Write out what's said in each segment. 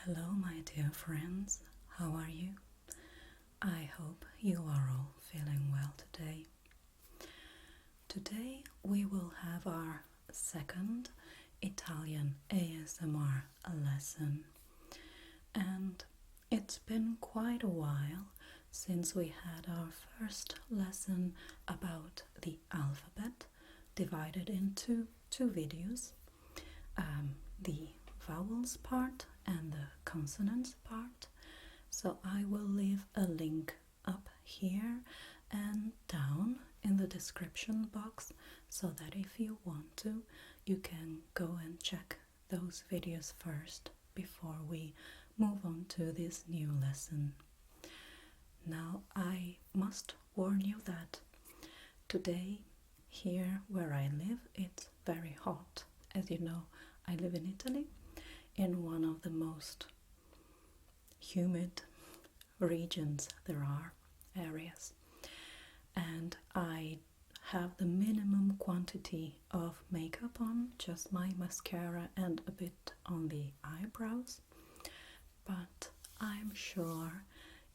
Hello, my dear friends. How are you? I hope you are all feeling well today. Today we will have our second Italian ASMR lesson, and it's been quite a while since we had our first lesson about the alphabet, divided into two videos, the vowels part and the consonants part. So I will leave a link up here and down in the description box so that if you want to, you can go and check those videos first before we move on to this new lesson. Now I must warn you that today, here where I live, it's very hot. As you know, I live in Italy, in one of the most humid regions there are, areas, and I have the minimum quantity of makeup on, just my mascara and a bit on the eyebrows, but I'm sure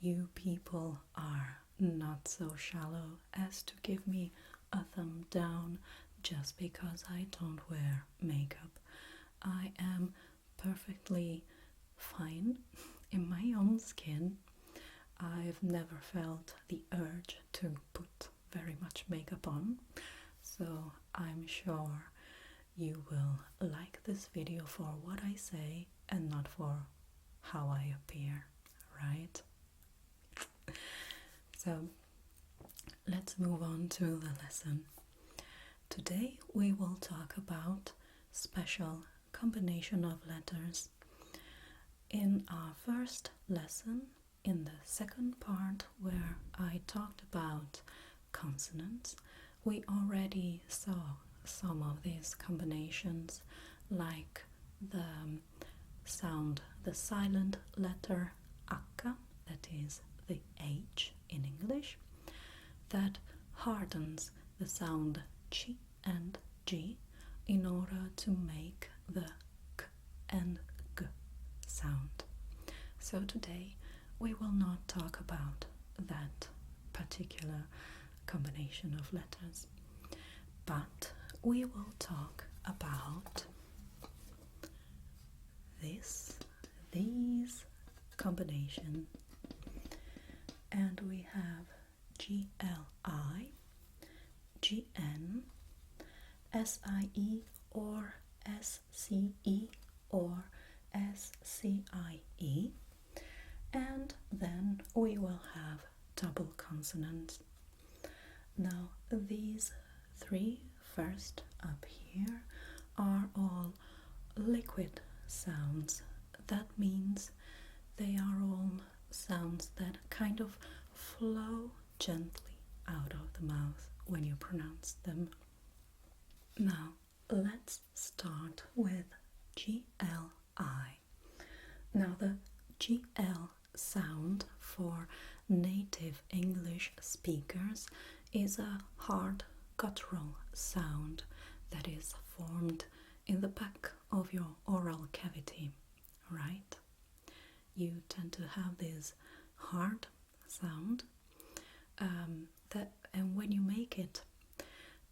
you people are not so shallow as to give me a thumb down just because I don't wear makeup. I am perfectly fine in my own skin. I've never felt the urge to put very much makeup on, so I'm sure you will like this video for what I say and not for how I appear, right? So let's move on to the lesson. Today we will talk about special combination of letters. In our first lesson, in the second part where I talked about consonants, we already saw some of these combinations, like the sound, the silent letter H, that is the H in English, that hardens the sound Ch and G in order to make the K and G sound. So today we will not talk about that particular combination of letters, but we will talk about these combination, and we have GLI, GN, SIE or SCE or SCIE, and then we will have double consonants. Now these three first up here are all liquid sounds. That means they are all sounds that kind of flow gently out of the mouth when you pronounce them. Now let's start with GLI. Now the GL sound for native English speakers is a hard guttural sound that is formed in the back of your oral cavity, right? You tend to have this hard sound and when you make it,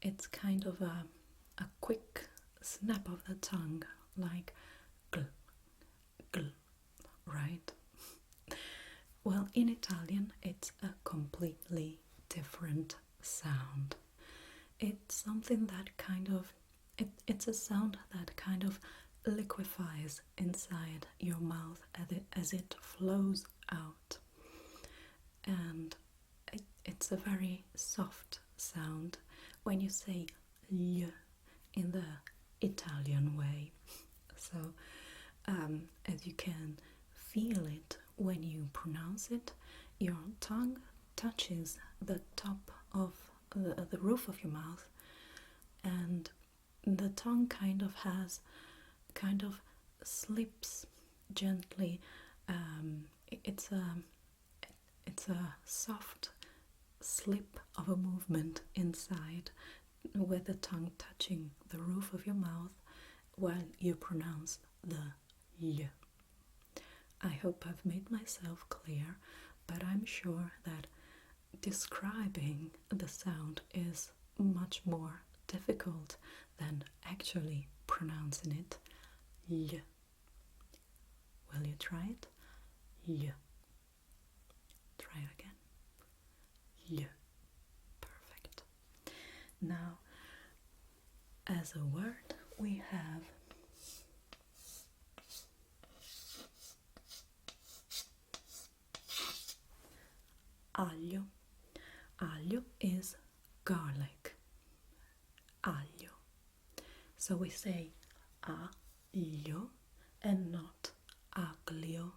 it's kind of a quick snap of the tongue, like gl, gl, right? Well, in Italian it's a completely different sound. It's something that kind of, it's a sound that kind of liquefies inside your mouth as it flows out, and it's a very soft sound when you say l in the Italian way. So as you can feel it when you pronounce it, your tongue touches the top of the roof of your mouth, and the tongue kind of slips gently. It's a soft slip of a movement inside, with the tongue touching the roof of your mouth while you pronounce the l. I hope I've made myself clear, but I'm sure that describing the sound is much more difficult than actually pronouncing it. Y. Will you try it? Y. Try it again. Y. Perfect. Now, as a word, we have aglio. Aglio is garlic. Aglio. So we say aglio and not aglio.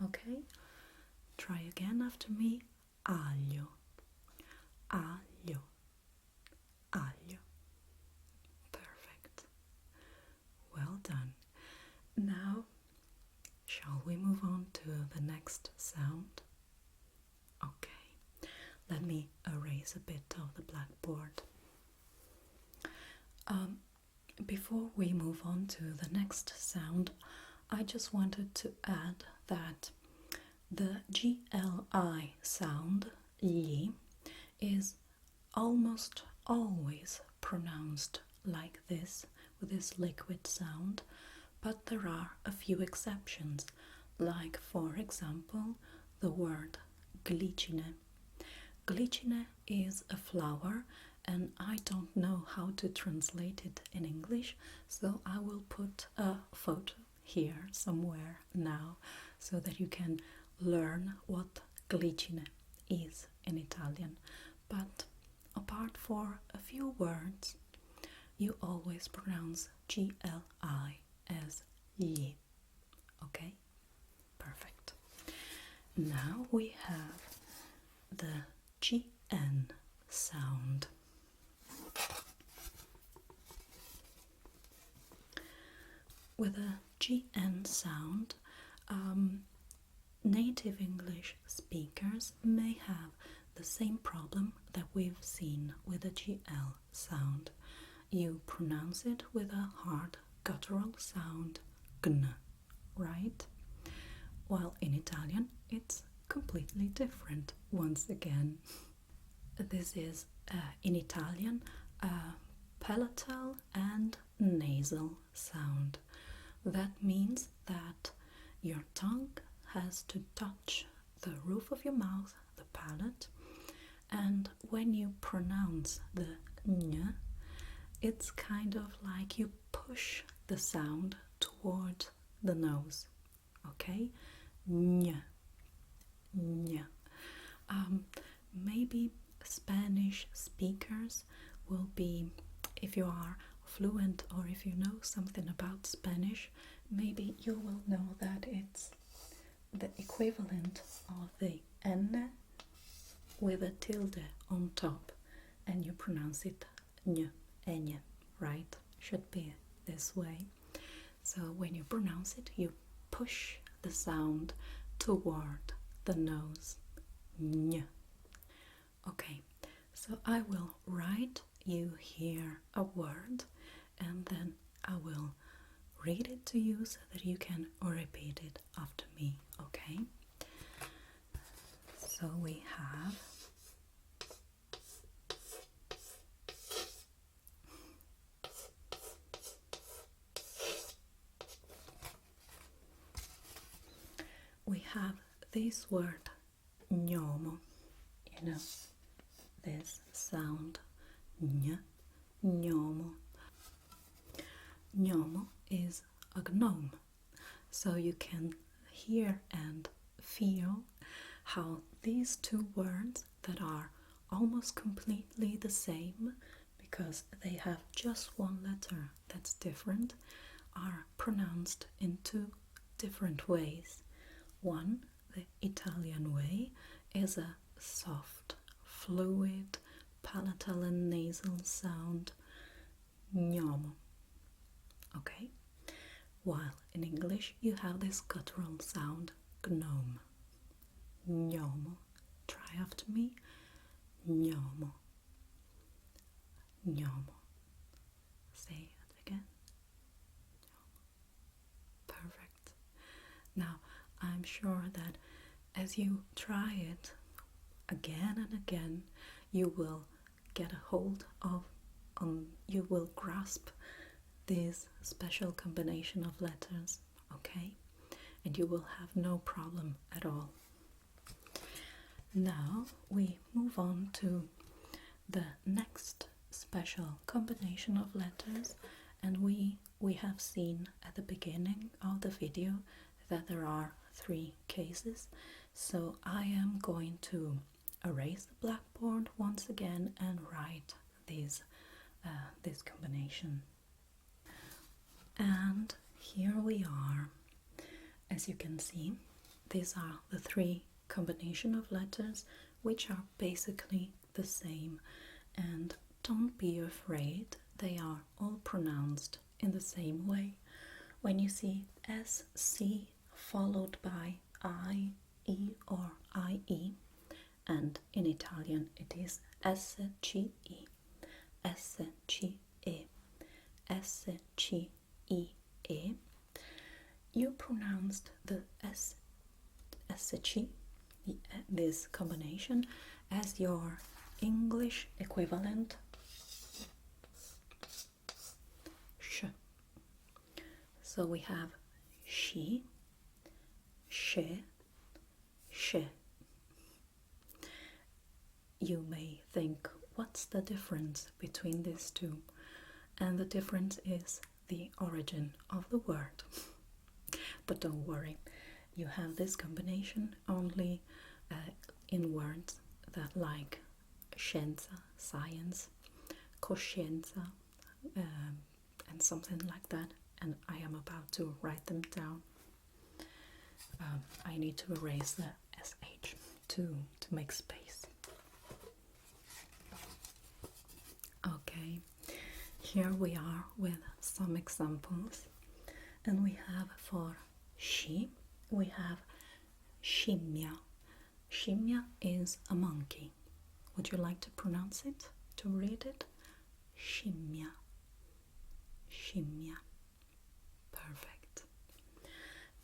Okay? Try again after me. Aglio. Aglio. Aglio. Perfect. Well done. Now, shall we move on to the next sound? Okay. Let me erase a bit of the blackboard. Before we move on to the next sound, I just wanted to add that the GLI sound, li, is almost always pronounced like this, with this liquid sound, but there are a few exceptions, like for example the word glicine. Glicine is a flower, and I don't know how to translate it in English, so I will put a photo here somewhere now so that you can learn what glicine is in Italian. But apart for a few words, you always pronounce GLI as ye. Okay? Perfect. Now we have the GN sound. With a GN sound, native English speakers may have the same problem that we've seen with the GL sound. You pronounce it with a hard guttural sound, gn, right? While in Italian, it's completely different once again. This is, in Italian, a palatal and nasal sound. That means that your tongue has to touch the roof of your mouth, the palate, and when you pronounce the ñ, it's kind of like you push the sound toward the nose. Okay? Ñ. Ñ. Maybe Spanish speakers will be, if you are fluent or if you know something about Spanish, maybe you will know that it's the equivalent of the N with a tilde on top, and you pronounce it ñ, ñ, right? Should be this way. So when you pronounce it, you push the sound toward the nose. Ñ. Okay, so I will write you here a word, and then I will read it to you so that you can repeat it after me, okay? So we have this word gnomo, you know, this sound ñ, gnomo. Gnomo is a gnome, so you can hear and feel how these two words that are almost completely the same because they have just one letter that's different are pronounced in two different ways. One, the Italian way, is a soft, fluid, palatal and nasal sound, gnomo. Okay? While in English you have this guttural sound, gnome. Gnomo. Try after me. Gnomo. Gnomo. Say it again. Perfect. Now, sure that as you try it again and again, you will get a hold of, you will grasp this special combination of letters, okay? And you will have no problem at all. Now we move on to the next special combination of letters, and we have seen at the beginning of the video that there are 3 cases, so I am going to erase the blackboard once again and write this combination. And here we are. As you can see, these are the 3 combination of letters which are basically the same, and don't be afraid, they are all pronounced in the same way. When you see SC followed by I, E or IE, and in Italian it is SCE, SCE, SCE, you pronounced the SC, this combination, as your English equivalent sh. So we have she, she, she. You may think, what's the difference between these two? And the difference is the origin of the word. But don't worry, you have this combination only in words that like scienza, science, coscienza, and something like that, and I am about to write them down. I need to erase the SH to make space. Okay, here we are with some examples, and we have for she, we have scimmia. Scimmia is a monkey. Would you like to pronounce it, to read it? Scimmia, scimmia. Perfect.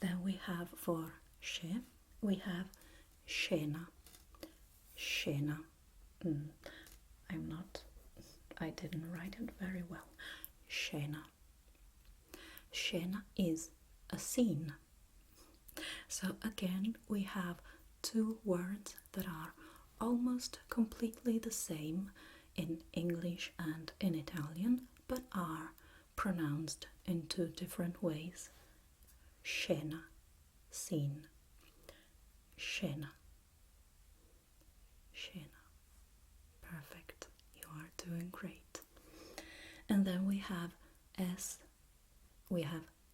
Then we have for she, we have scena, scena. I didn't write it very well. Scena. Scena is a scene. So again, we have 2 words that are almost completely the same in English and in Italian, but are pronounced in 2 different ways. Scena, scene. Scena, scena. Perfect. You are doing great. And then we have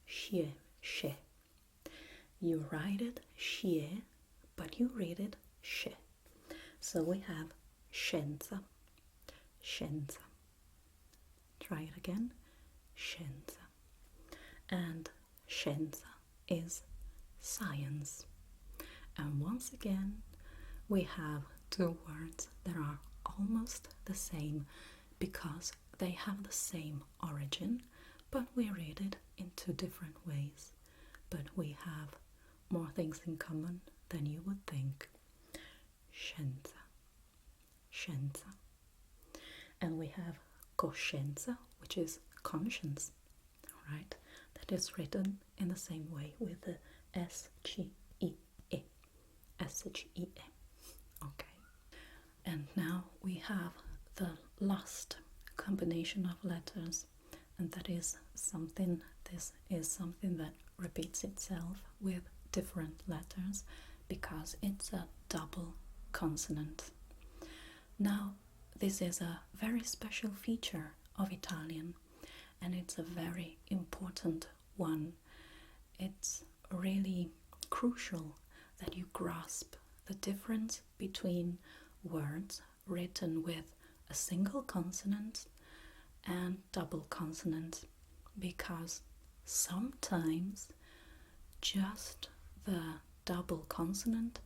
she, she. You write it she, but you read it she. So we have scienza, scienza. Try it again, scienza. And scienza is science. And once again, we have 2 words that are almost the same because they have the same origin, but we read it in 2 different ways. But we have more things in common than you would think. Scienza, scienza. And we have coscienza, which is conscience, right? That is written in the same way with the S-G-E-E. S-H-E-E. Okay. And now we have the last combination of letters, and that is something, this is something that repeats itself with different letters because it's a double consonant. Now, this is a very special feature of Italian, and it's a very important one. It's really crucial that you grasp the difference between words written with a single consonant and double consonant, because sometimes just the double consonant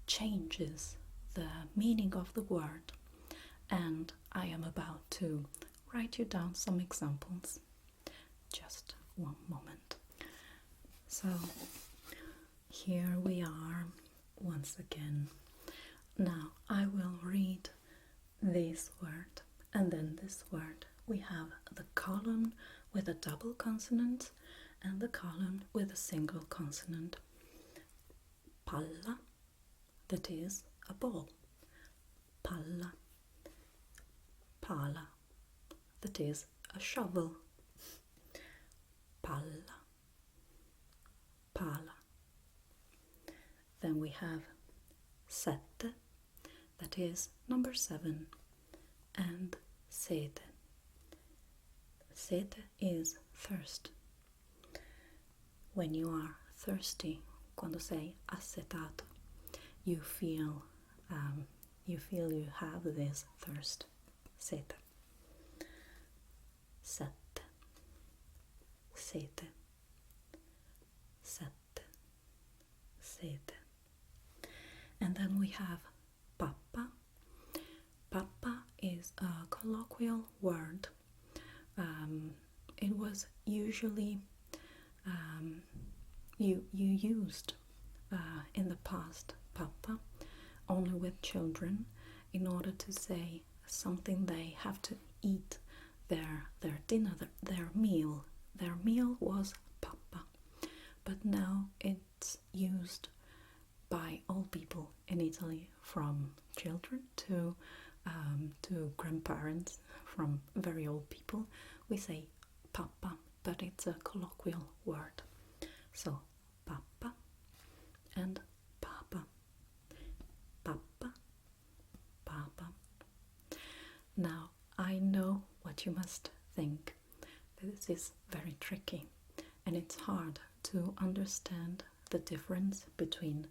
changes the meaning of the word, and I am about to write you down some examples. Just one moment. So here we are once again. Now I will read this word and then this word. We have the column with a double consonant and the column with a single consonant. Palla, that is a ball. Palla. Pala, that is a shovel. Palla. Pala. Then we have sette, that is number 7, and sete. Sete is thirst. When you are thirsty, quando sei assetato, you feel you have this thirst. Sete. Sette. Sete. Sette. Sete. And then we have pappa. Pappa is a colloquial word. It was usually you used in the past pappa only with children in order to say something they have to eat, their dinner, their meal. Their meal was pappa, but now it's used by all people in Italy, from children to grandparents, from very old people. We say pappa, but it's a colloquial word. So pappa and papa. Pappa, papa. Now I know what you must think. This is very tricky and it's hard to understand the difference between,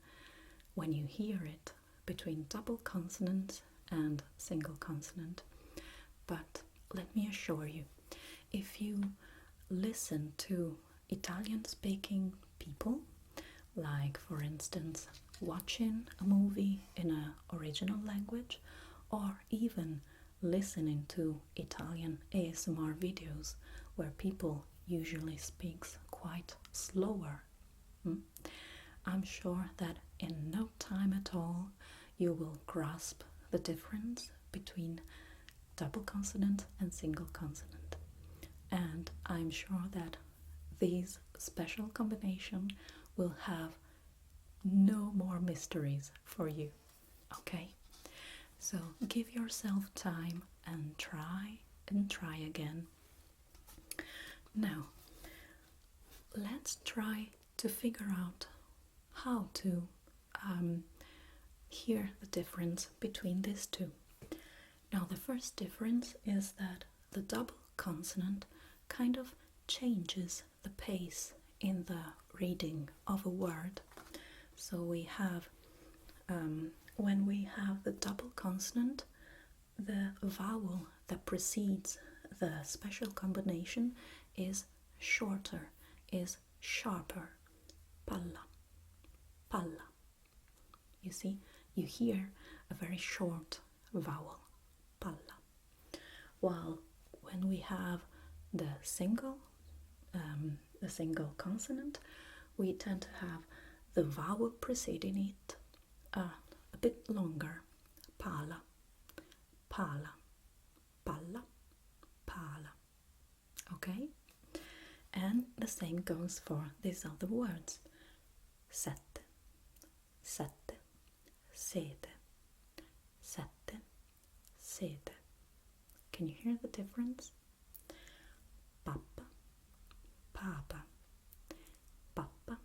when you hear it, between double consonant and single consonant. But let me assure you, if you listen to Italian speaking people, like for instance watching a movie in an original language, or even listening to Italian ASMR videos where people usually speaks quite slower, I'm sure that in no time at all you will grasp the difference between double consonant and single consonant. And I'm sure that these special combination will have no more mysteries for you. Okay? So give yourself time and try again. Now, let's try to figure out how to hear the difference between these two. Now, the first difference is that the double consonant kind of changes the pace in the reading of a word. So we have, when we have the double consonant, the vowel that precedes the special combination is shorter, is sharper. Palla, palla. You see, you hear a very short vowel, palla. While when we have the single consonant, we tend to have the vowel preceding it a bit longer, pala, pala, palla, pala. Okay? And the same goes for these other words. Sette, sette, sete, sette, sete. Can you hear the difference? Pappa, papa, pappa,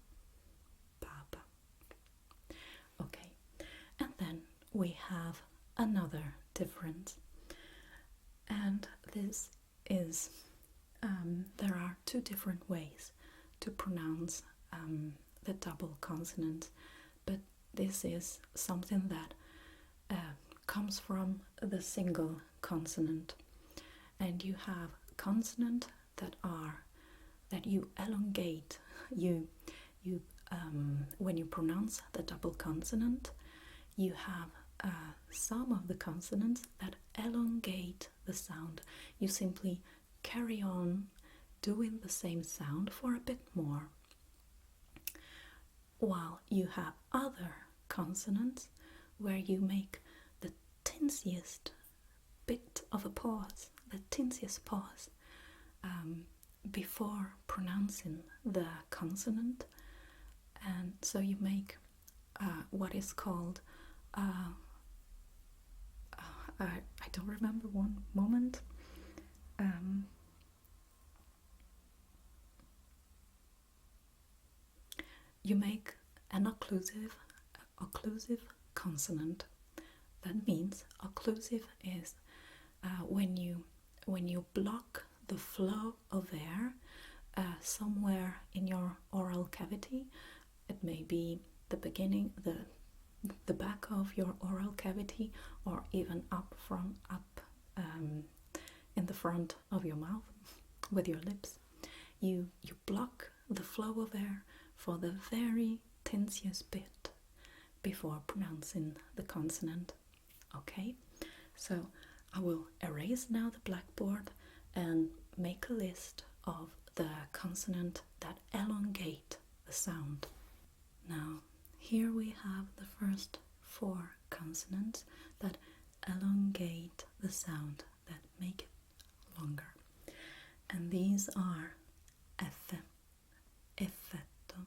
papa. Okay, and then we have another difference, and this is there are two different ways to pronounce the double consonant, but this is something that comes from the single consonant, and you have consonant that you elongate. You when you pronounce the double consonant, you have some of the consonants that elongate the sound. You simply carry on doing the same sound for a bit more. while you have other consonants where you make the tinsiest bit of a pause, the tinsiest pause before pronouncing the consonant, and so you make what is called I don't remember one moment. You make an occlusive consonant. That means occlusive is when you block the flow of air somewhere in your oral cavity. It may be the beginning, the back of your oral cavity, or even up in the front of your mouth with your lips. You block the flow of air for the very tinsiest bit before pronouncing the consonant. Okay, so I will erase now the blackboard and make a list of the consonant that elongate the sound. Now, here we have the first 4 consonants that elongate the sound, that make it longer. And these are F, effetto,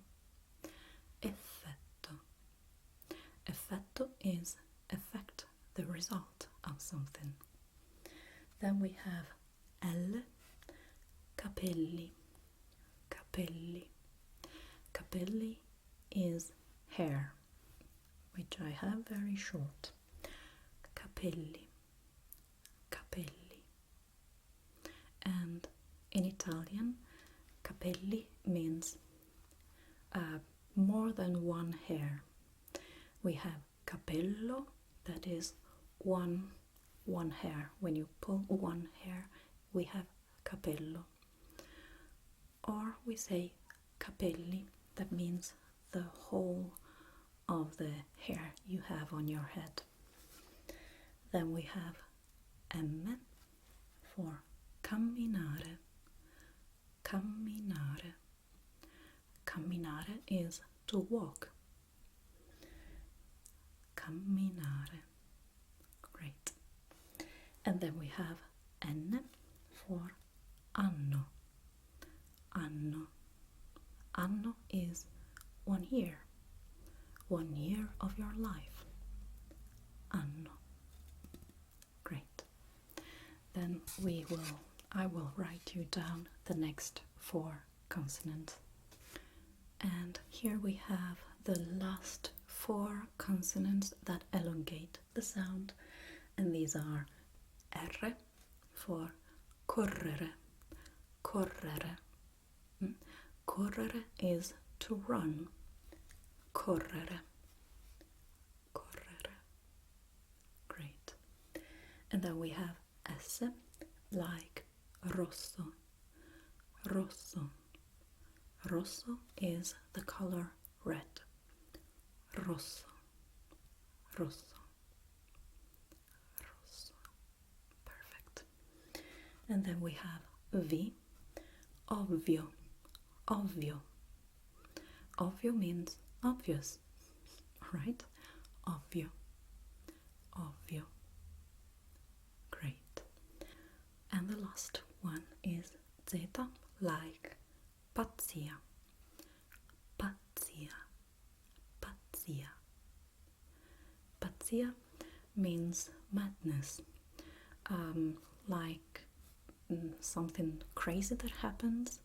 effetto. Effetto is effect, the result of something. Then we have L, capelli, capelli. Capelli is hair, which I have very short. Capelli, capelli. And in Italian, capelli means more than one hair. We have capello, that is one hair. When you pull one hair, we have capello. Or we say capelli, that means the whole of the hair you have on your head. Then we have M for camminare, camminare. Camminare is to walk. Camminare. Great. And then we have N for anno. Anno. Anno is 1 year. 1 year of your life. Anno. Great. Then I will write you down the next 4 consonants. And here we have the last 4 consonants that elongate the sound, and these are R for correre, correre. Correre is to run, correre, correre. Great. And then we have S like rosso, rosso. Rosso is the color red. Rosso, rosso, rosso. Perfect. And then we have V, ovvio, ovvio. Ovvio means obvious, right? Ovvio, ovvio. Great. And the last one is Z like pazzia, pazzia, pazzia. Pazzia means madness, like something crazy that happens,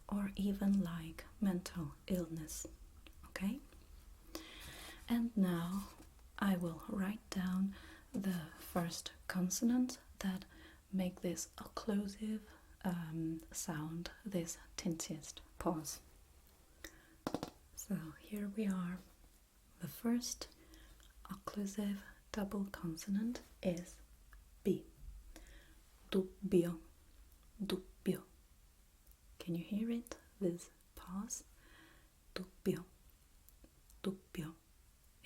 or even like mental illness. Okay? And now I will write down the first consonant that make this occlusive sound, this tinsiest pause. So here we are. The first occlusive double consonant is B. Dubbio, dubbio. Can you hear it? This pause. Dubbio, dubbio.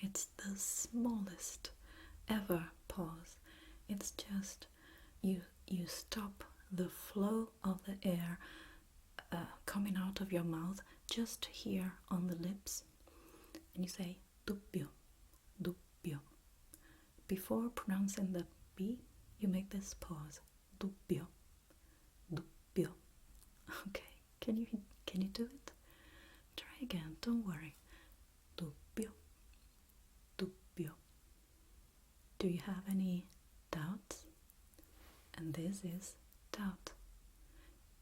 It's the smallest ever pause. It's just you stop the flow of the air coming out of your mouth just here on the lips, and you say dubbio, dubbio. Before pronouncing the B, you make this pause. Dubbio, dubbio. Okay, can you do it? Try again, don't worry. Dubbio, dubbio. Do you have any doubts? And this is doubt.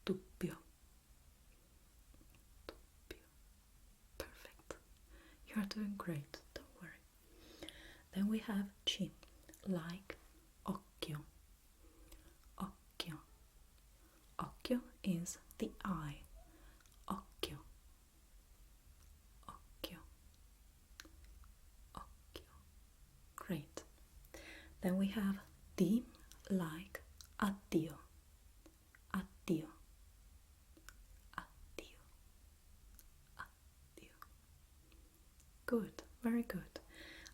Dubbio, dubbio. Perfect. You're doing great, don't worry. Then we have C, like occhio. Occhio. Occhio is the eye. Occhio. Occhio. Occhio. Great. Then we have D, like addio. Addio. Addio. Addio. Good, very good.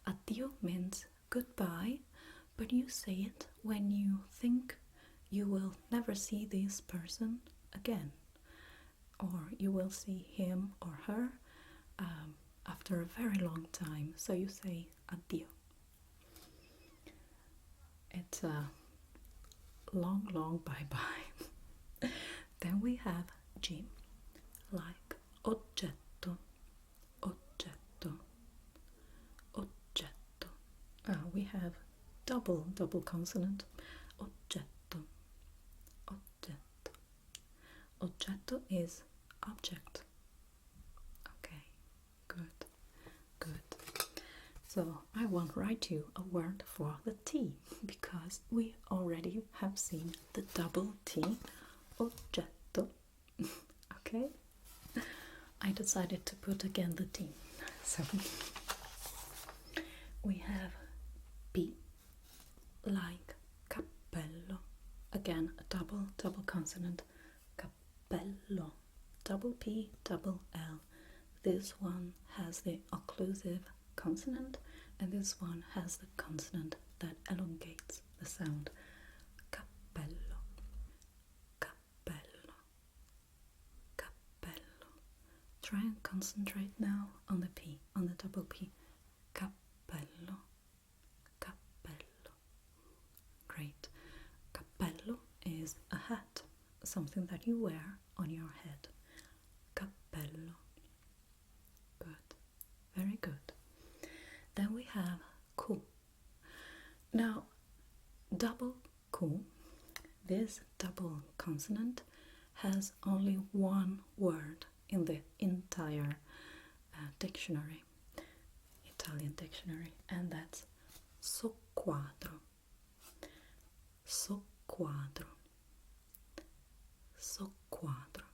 Addio means goodbye, but you say it when you think you will never see this person again, or you will see him or her after a very long time, so you say addio. It's a long bye-bye. Then we have G, like oggetto, oggetto, oggetto. We have double consonant, oggetto, oggetto. Oggetto is object. Okay, good, good. So I won't write you a word for the T because we already have seen the double T, oggetto. Okay? I decided to put again the T. So we have P, like Capello. Again, a double consonant. Capello. Double P, double L. This one has the occlusive consonant, and this one has the consonant that elongates the sound. Capello. Capello. Capello. Try and concentrate now on the P, on the double P. Capello. Capello. Great. Capello is a hat, something that you wear on your head. Capello. Good. Very good. Then we have Q. Now, double Q, this double consonant has only one word in the entire dictionary, Italian dictionary, and that's soqquadro. Soqquadro. Soqquadro.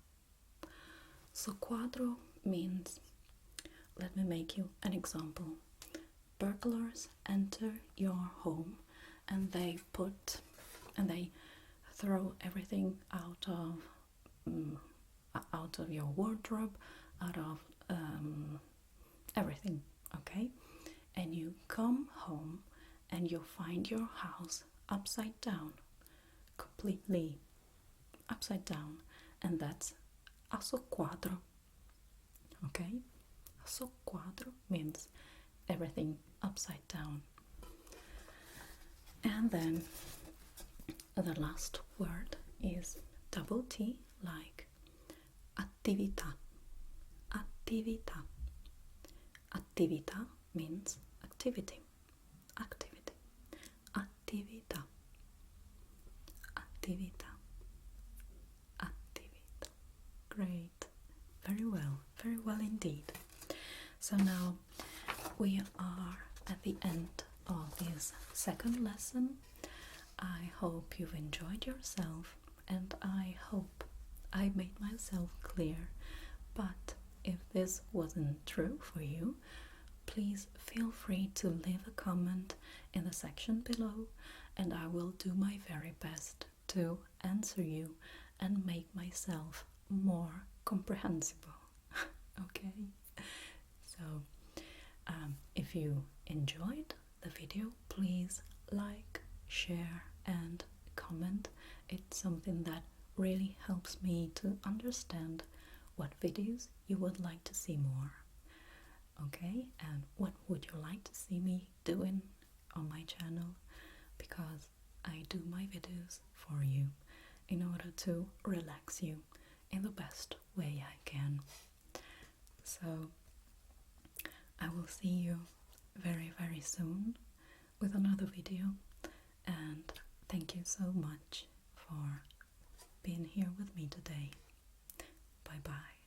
Soqquadro means, let me make you an example. Burglars enter your home and they throw everything out of your wardrobe, out of everything, okay? And you come home and you find your house upside down, completely upside down, and that's a soqquadro, okay? A soqquadro means everything upside down. And then the last word is double T, like attività. Attività. Attività means activity. Activity. Attività. Attività. Attività. Great. Very well indeed. So now we are at the end of this second lesson. I hope you've enjoyed yourself, and I hope I made myself clear. But if this wasn't true for you, please feel free to leave a comment in the section below, and I will do my very best to answer you and make myself more comprehensible. Okay? So if you enjoyed the video, please like, share and comment. It's something that really helps me to understand what videos you would like to see more. okay? And what would you like to see me doing on my channel? Because I do my videos for you in order to relax you in the best way I can. So I will see you very, very soon with another video, and thank you so much for being here with me today. Bye bye.